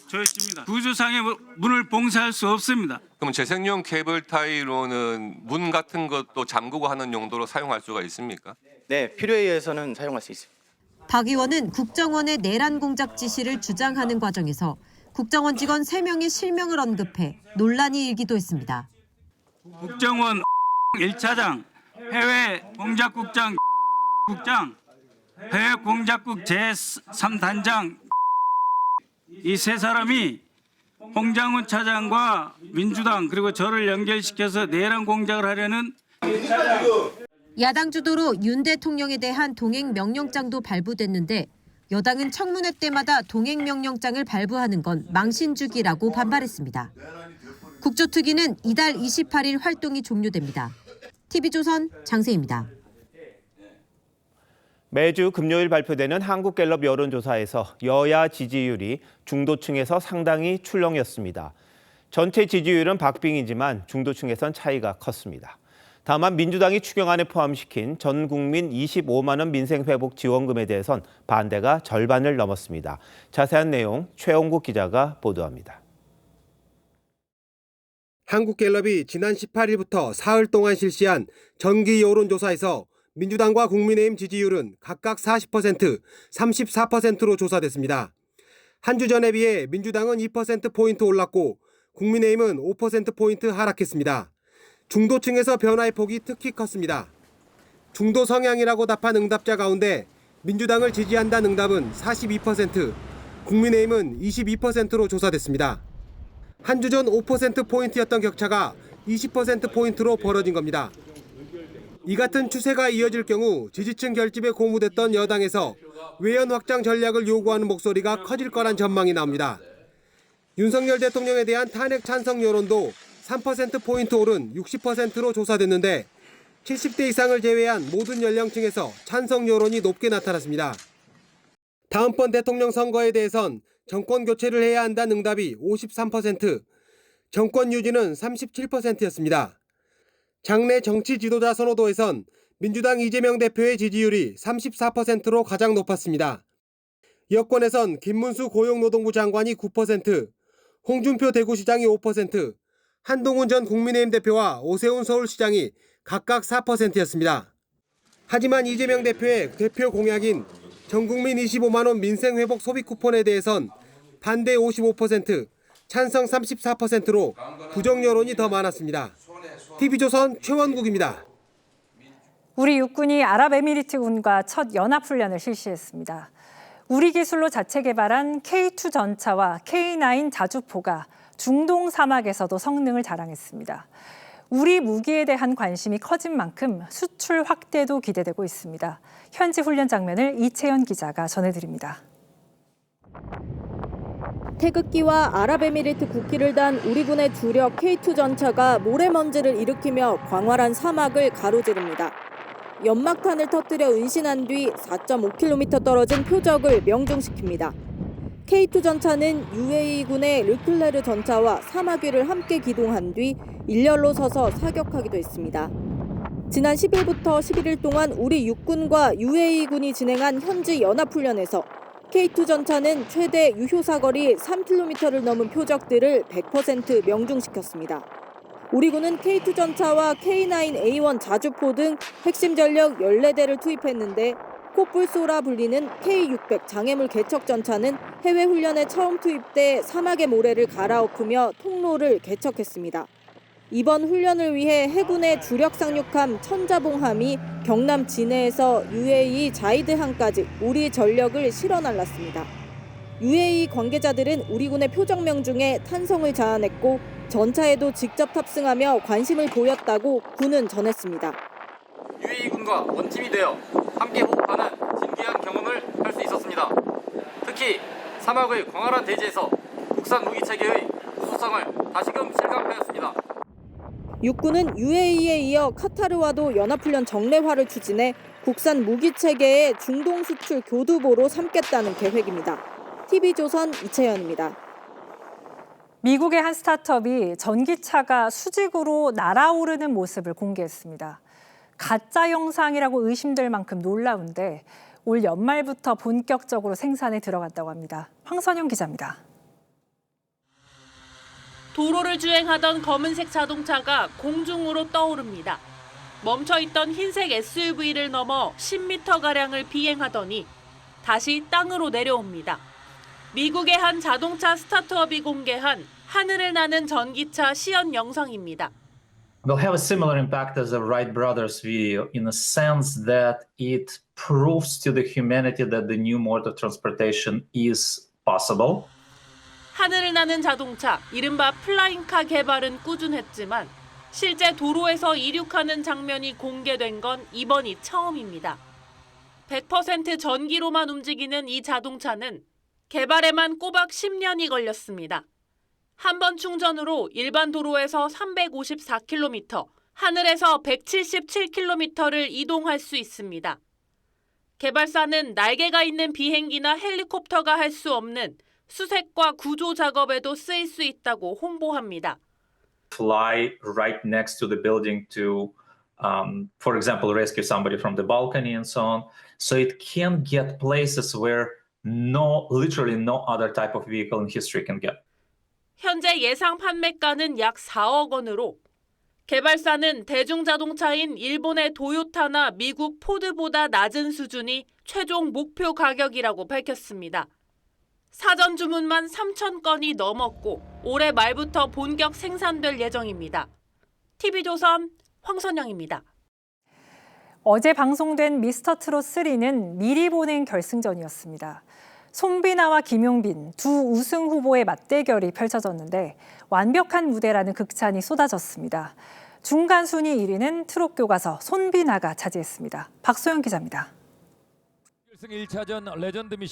조여집니다. 구조상의 문을 봉쇄할 수 없습니다. 그럼 재생용 케이블 타이로는 문 같은 것도 잠그고 하는 용도로 사용할 수가 있습니까? 네, 필요에 의해서는 사용할 수 있습니다. 박 의원은 국정원의 내란 공작 지시를 주장하는 과정에서 국정원 직원 3명의 실명을 언급해 논란이 일기도 했습니다. 국정원 1차장, 해외 공작국장 해외 공작국 제3단장 이 세 사람이 홍장원 차장과 민주당 그리고 저를 연결시켜서 내란 공작을 하려는 야당 주도로 윤 대통령에 대한 동행 명령장도 발부됐는데 여당은 청문회 때마다 동행 명령장을 발부하는 건 망신주기라고 반발했습니다. 국조특위는 이달 28일 활동이 종료됩니다. TV조선 장세희입니다. 매주 금요일 발표되는 한국갤럽 여론조사에서 여야 지지율이 중도층에서 상당히 출렁였습니다. 전체 지지율은 박빙이지만 중도층에선 차이가 컸습니다. 다만 민주당이 추경안에 포함시킨 전 국민 25만 원 민생회복 지원금에 대해선 반대가 절반을 넘었습니다. 자세한 내용 최홍국 기자가 보도합니다. 한국갤럽이 지난 18일부터 사흘 동안 실시한 정기 여론조사에서 민주당과 국민의힘 지지율은 각각 40%, 34%로 조사됐습니다. 한 주 전에 비해 민주당은 2%포인트 올랐고 국민의힘은 5%포인트 하락했습니다. 중도층에서 변화의 폭이 특히 컸습니다. 중도 성향이라고 답한 응답자 가운데 민주당을 지지한다는 응답은 42%, 국민의힘은 22%로 조사됐습니다. 한 주 전 5%포인트였던 격차가 20%포인트로 벌어진 겁니다. 이 같은 추세가 이어질 경우 지지층 결집에 고무됐던 여당에서 외연 확장 전략을 요구하는 목소리가 커질 거란 전망이 나옵니다. 윤석열 대통령에 대한 탄핵 찬성 여론도 3%포인트 오른 60%로 조사됐는데 70대 이상을 제외한 모든 연령층에서 찬성 여론이 높게 나타났습니다. 다음번 대통령 선거에 대해선 정권 교체를 해야 한다는 응답이 53%, 정권 유지는 37%였습니다. 장내 정치 지도자 선호도에선 민주당 이재명 대표의 지지율이 34%로 가장 높았습니다. 여권에선 김문수 고용노동부 장관이 9%, 홍준표 대구시장이 5%, 한동훈 전 국민의힘 대표와 오세훈 서울시장이 각각 4%였습니다. 하지만 이재명 대표의 대표 공약인 전국민 25만 원 민생회복 소비 쿠폰에 대해선 반대 55%, 찬성 34%로 부정 여론이 더 많았습니다. TV조선 최원국입니다. 우리 육군이 아랍에미리트군과 첫 연합훈련을 실시했습니다. 우리 기술로 자체 개발한 K2 전차와 K9 자주포가 중동 사막에서도 성능을 자랑했습니다. 우리 무기에 대한 관심이 커진 만큼 수출 확대도 기대되고 있습니다. 현지 훈련 장면을 이채연 기자가 전해드립니다. 태극기와 아랍에미리트 국기를 단 우리 군의 주력 K2 전차가 모래먼지를 일으키며 광활한 사막을 가로지릅니다. 연막탄을 터뜨려 은신한 뒤 4.5km 떨어진 표적을 명중시킵니다. K2 전차는 UAE군의 르클레르 전차와 사막 위를 함께 기동한 뒤 일렬로 서서 사격하기도 했습니다. 지난 10일부터 11일 동안 우리 육군과 UAE군이 진행한 현지 연합훈련에서 K2 전차는 최대 유효 사거리 3km를 넘은 표적들을 100% 명중시켰습니다. 우리 군은 K2 전차와 K9A1 자주포 등 핵심 전력 14대를 투입했는데 코뿔소라 불리는 K600 장애물 개척 전차는 해외 훈련에 처음 투입돼 사막의 모래를 갈아엎으며 통로를 개척했습니다. 이번 훈련을 위해 해군의 주력 상륙함 천자봉함이 경남 진해에서 UAE 자이드항까지 우리 전력을 실어 날랐습니다. UAE 관계자들은 우리 군의 표적명 중에 탄성을 자아냈고 전차에도 직접 탑승하며 관심을 보였다고 군은 전했습니다. UAE군과 원팀이 되어 함께 호흡하는 진귀한 경험을 할 수 있었습니다. 특히 사막의 광활한 대지에서 국산 무기 체계의 우수성을 다시금 실감하였습니다. 육군은 UAE에 이어 카타르와도 연합훈련 정례화를 추진해 국산 무기 체계의 중동 수출 교두보로 삼겠다는 계획입니다. TV조선 이채연입니다. 미국의 한 스타트업이 전기차가 수직으로 날아오르는 모습을 공개했습니다. 가짜 영상이라고 의심될 만큼 놀라운데 올 연말부터 본격적으로 생산에 들어간다고 합니다. 황선영 기자입니다. 도로를 주행하던 검은색 자동차가 공중으로 떠오릅니다. 멈춰있던 흰색 SUV를 넘어 10m가량을 비행하더니 다시 땅으로 내려옵니다. 미국의 한 자동차 스타트업이 공개한 하늘을 나는 전기차 시연 영상입니다. will have a similar impact as the Wright brothers video in a sense that it proves to the humanity that the new mode of transportation is possible. 하늘을 나는 자동차, 이른바 플라잉카 개발은 꾸준했지만 실제 도로에서 이륙하는 장면이 공개된 건 이번이 처음입니다. 100% 전기로만 움직이는 이 자동차는 개발에만 꼬박 10년이 걸렸습니다. 한 번 충전으로 일반 도로에서 354km, 하늘에서 177km를 이동할 수 있습니다. 개발사는 날개가 있는 비행기나 헬리콥터가 할 수 없는 수색과 구조 작업에도 쓰일 수 있다고 홍보합니다. Fly right next to the building to, for example, rescue somebody from the balcony and so on. So it can get places where literally no other type of vehicle in history can get. 현재 예상 판매가는 약 4억 원으로 개발사는 대중자동차인 일본의 도요타나 미국 포드보다 낮은 수준이 최종 목표 가격이라고 밝혔습니다. 사전 주문만 3천 건이 넘었고 올해 말부터 본격 생산될 예정입니다. TV조선 황선영입니다. 어제 방송된 미스터트롯 3는 미리 보낸 결승전이었습니다. 손비나와 김용빈 두 우승 후보의 맞대결이 펼쳐졌는데 완벽한 무대라는 극찬이 쏟아졌습니다. 중간 순위 1위는 트롯 교과서 손비나가 차지했습니다. 박소영 기자입니다.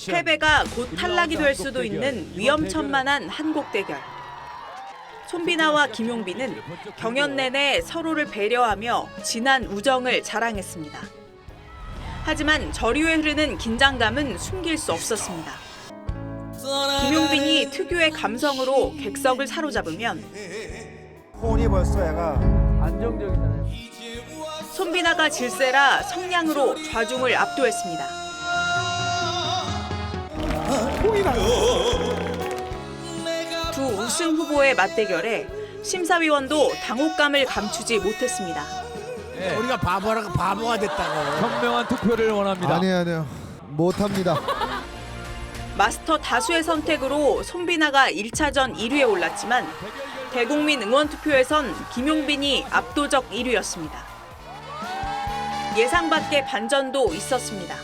패배가 곧 탈락이 될 수도 있는 위험천만한 한곡 대결. 손비나와 김용빈은 경연 내내 서로를 배려하며 진한 우정을 자랑했습니다. 하지만 저류에 흐르는 긴장감은 숨길 수 없었습니다. 김용빈이 특유의 감성으로 객석을 사로잡으면 폰이 벌써 애가 안정적이잖아요. 손비나가 질세라 성량으로 좌중을 압도했습니다. 두 우승 후보의 맞대결에 심사위원도 당혹감을 감추지 못했습니다. 우리가 바보가 됐다고. 현명한 투표를 원합니다. 아니요. 못합니다. 마스터 다수의 선택으로 손비나가 1차전 1위에 올랐지만 대국민 응원 투표에선 김용빈이 압도적 1위였습니다. 예상 밖의 반전도 있었습니다.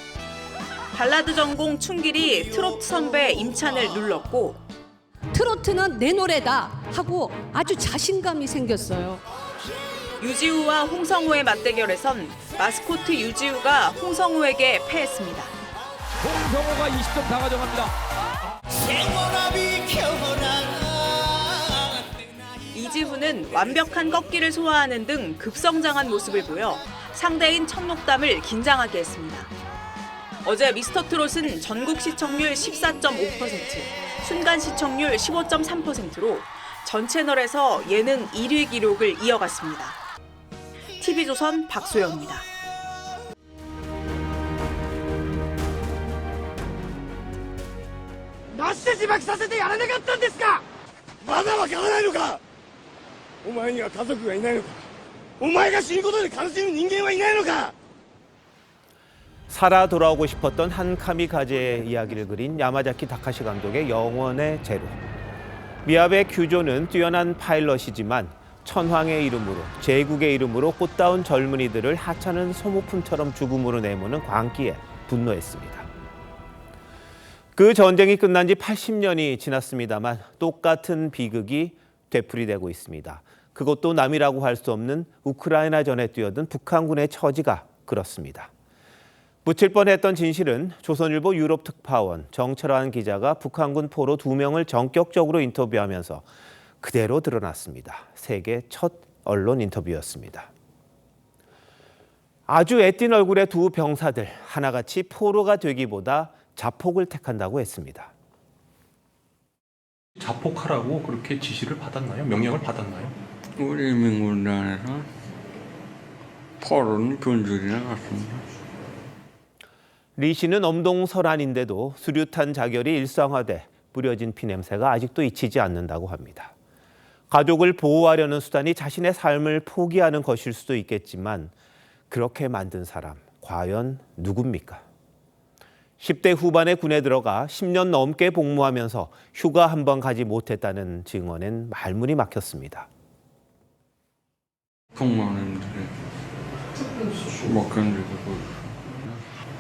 발라드 전공 춘길이 트로트 선배 임찬을 눌렀고 트로트는 내 노래다 하고 아주 자신감이 생겼어요. 유지우와 홍성우의 맞대결에선 마스코트 유지우가 홍성우에게 패했습니다. 홍성호가 20점 다 가져갑니다. 이지훈은 완벽한 꺾기를 소화하는 등 급성장한 모습을 보여 상대인 천록담을 긴장하게 했습니다. 어제 미스터트롯은 전국 시청률 14.5%, 순간 시청률 15.3%로 전 채널에서 예능 1위 기록을 이어갔습니다. TV조선 박소영입니다. なして自爆させてやらなかったんですか。まだわからないのか。お前には家族がいないのか。お前が死ぬことで悲しむ人間はいないのか。 살아 돌아오고 싶었던 한 카미카제의 이야기를 그린 야마자키 다카시 감독의 영원의 제로. 미야베 규조는 뛰어난 파일럿이지만 천황의 이름으로, 제국의 이름으로 꽃다운 젊은이들을 하찮은 소모품처럼 죽음으로 내모는 광기에 분노했습니다. 그 전쟁이 끝난 지 80년이 지났습니다만 똑같은 비극이 되풀이되고 있습니다. 그것도 남이라고 할 수 없는 우크라이나전에 뛰어든 북한군의 처지가 그렇습니다. 묻힐 뻔했던 진실은 조선일보 유럽 특파원 정철환 기자가 북한군 포로 2명을 전격적으로 인터뷰하면서 그대로 드러났습니다. 세계 첫 언론 인터뷰였습니다. 아주 애띤 얼굴의 두 병사들 하나같이 포로가 되기보다 자폭을 택한다고 했습니다. 자폭하라고 그렇게 지시를 받았나요? 명령을 받았나요? 우리 민군단에서 포로는 균줄이 나갔습니다. 리 씨는 엄동설안인데도 수류탄 자결이 일상화돼 뿌려진 피냄새가 아직도 잊히지 않는다고 합니다. 가족을 보호하려는 수단이 자신의 삶을 포기하는 것일 수도 있겠지만 그렇게 만든 사람 과연 누굽니까? 10대 후반에 군에 들어가 10년 넘게 복무하면서 휴가 한 번 가지 못했다는 증언엔 말문이 막혔습니다. 공무원님들이 못 견디고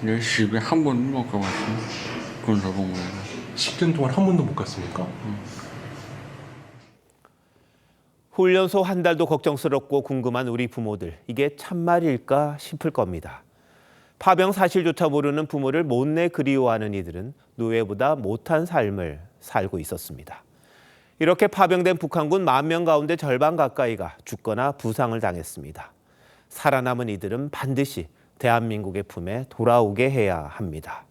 내 집에 한 번도 못 가봤어요. 군사복무에는. 10년 동안 한 번도 못 갔습니까? 훈련소 한 달도 걱정스럽고 궁금한 우리 부모들. 이게 참말일까 싶을 겁니다. 파병 사실조차 모르는 부모를 못내 그리워하는 이들은 노예보다 못한 삶을 살고 있었습니다. 이렇게 파병된 북한군 10,000명 가운데 절반 가까이가 죽거나 부상을 당했습니다. 살아남은 이들은 반드시 대한민국의 품에 돌아오게 해야 합니다.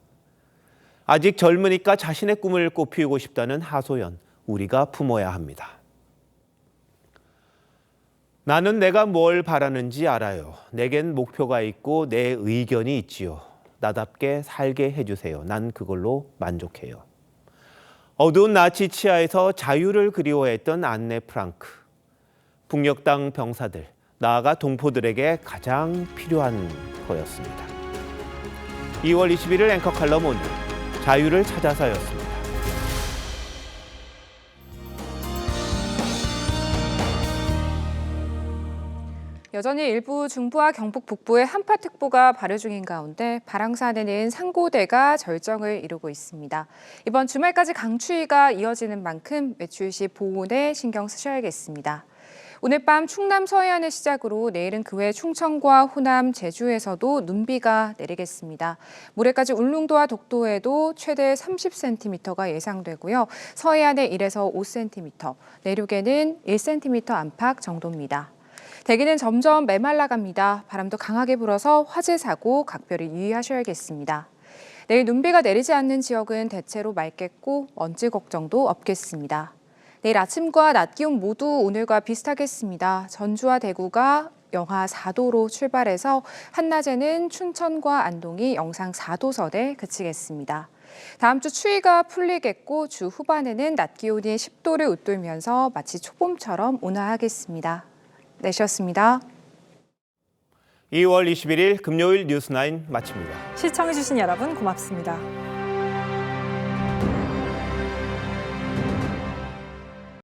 아직 젊으니까 자신의 꿈을 꽃피우고 싶다는 하소연, 우리가 품어야 합니다. 나는 내가 뭘 바라는지 알아요. 내겐 목표가 있고 내 의견이 있지요. 나답게 살게 해주세요. 난 그걸로 만족해요. 어두운 나치 치하에서 자유를 그리워했던 안네 프랑크. 북녘 병사들, 나아가 동포들에게 가장 필요한 거였습니다. 2월 21일 앵커 칼럼 오늘 자유를 찾아서였습니다. 여전히 일부 중부와 경북 북부에 한파특보가 발효 중인 가운데 바랑산에는 상고대가 절정을 이루고 있습니다. 이번 주말까지 강추위가 이어지는 만큼 외출 시 보온에 신경 쓰셔야겠습니다. 오늘 밤 충남 서해안을 시작으로 내일은 그 외 충청과 호남, 제주에서도 눈비가 내리겠습니다. 모레까지 울릉도와 독도에도 최대 30cm가 예상되고요. 서해안에 1에서 5cm, 내륙에는 1cm 안팎 정도입니다. 대기는 점점 메말라갑니다. 바람도 강하게 불어서 화재 사고 각별히 유의하셔야겠습니다. 내일 눈비가 내리지 않는 지역은 대체로 맑겠고 먼지 걱정도 없겠습니다. 내일 아침과 낮 기온 모두 오늘과 비슷하겠습니다. 전주와 대구가 영하 4도로 출발해서 한낮에는 춘천과 안동이 영상 4도 선에 그치겠습니다. 다음 주 추위가 풀리겠고 주 후반에는 낮 기온이 10도를 웃돌면서 마치 초봄처럼 온화하겠습니다. 내셨습니다. 2월 21일 금요일 뉴스9 마칩니다. 시청해주신 여러분 고맙습니다.